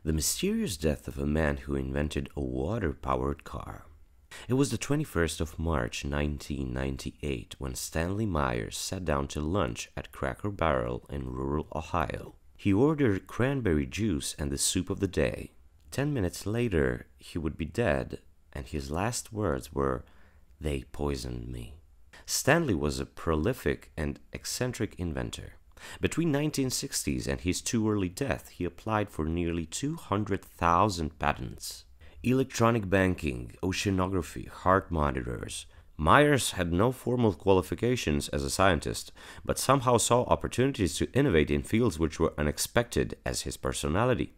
The mysterious death of a man who invented a water-powered car. It was the 21st of March 1998 when Stanley Meyers sat down to lunch at Cracker Berrel in rural Ohio. He ordered cranberry juice and the soup of the day. 10 minutes later, he would be dead, and his last words were, "They poisoned me." Stanley was a prolific and eccentric inventor. Between 1960s and his too early death, he applied for nearly 200,000 patents. Electronic banking, oceanography, heart monitors. Meyers had no formal qualifications as a scientist, but somehow saw opportunities to innovate in fields which were unexpected as his personality.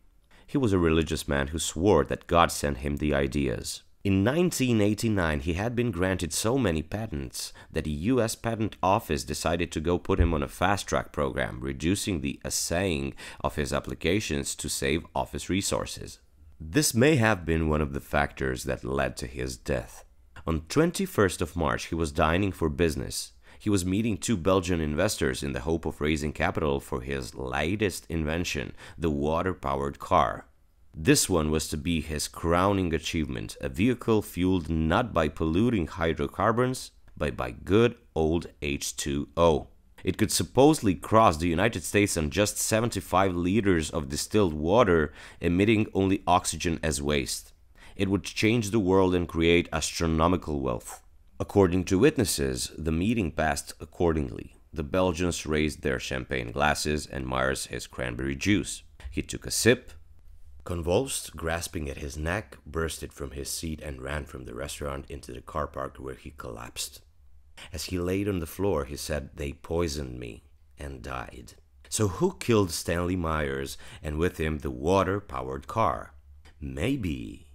He was a religious man who swore that God sent him the ideas. In 1989, he had been granted so many patents that the U.S. Patent Office decided to go put him on a fast-track program, reducing the assaying of his applications to save office resources. This may have been one of the factors that led to his death. On 21st of March, he was dining for business. He was meeting two Belgian investors in the hope of raising capital for his latest invention, the water-powered car. This one was to be his crowning achievement, a vehicle fueled not by polluting hydrocarbons, but by good old H2O. It could supposedly cross the United States on just 75 liters of distilled water, emitting only oxygen as waste. It would change the world and create astronomical wealth. According to witnesses, the meeting passed accordingly. The Belgians raised their champagne glasses and Meyers his cranberry juice. He took a sip, convulsed, grasping at his neck, bursted from his seat and ran from the restaurant into the car park where he collapsed. As he laid on the floor, he said, "They poisoned me," and died. So who killed Stanley Meyers and with him the water-powered car? Maybe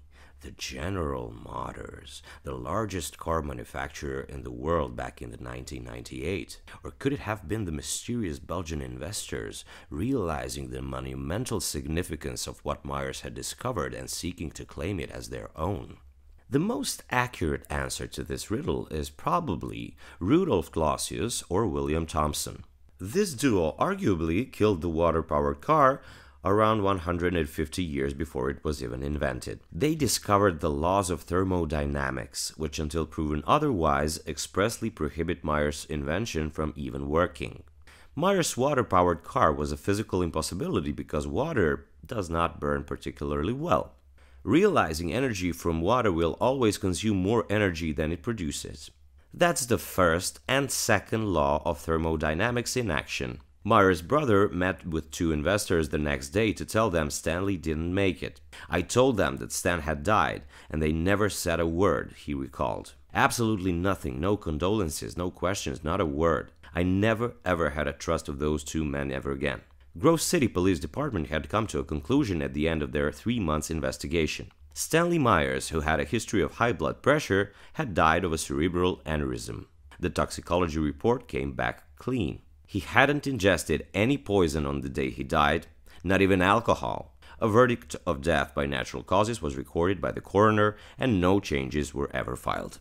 the General Motors, the largest car manufacturer in the world back in the 1998? Or could it have been the mysterious Belgian investors realizing the monumental significance of what Meyers had discovered and seeking to claim it as their own? The most accurate answer to this riddle is probably Rudolf Clausius or William Thomson. This duo arguably killed the water-powered car around 150 years before it was even invented. They discovered the laws of thermodynamics, which until proven otherwise expressly prohibit Meyers' invention from even working. Meyers' water-powered car was a physical impossibility because water does not burn particularly well. Realizing energy from water will always consume more energy than it produces. That's the first and second law of thermodynamics in action. Meyers' brother met with two investors the next day to tell them Stanley didn't make it. "I told them that Stan had died, and they never said a word," he recalled. "Absolutely nothing, no condolences, no questions, not a word. I never ever had a trust of those two men ever again." Grove City Police Department had come to a conclusion at the end of their 3 months investigation. Stanley Meyers, who had a history of high blood pressure, had died of a cerebral aneurysm. The toxicology report came back clean. He hadn't ingested any poison on the day he died, not even alcohol. A verdict of death by natural causes was recorded by the coroner, and no changes were ever filed.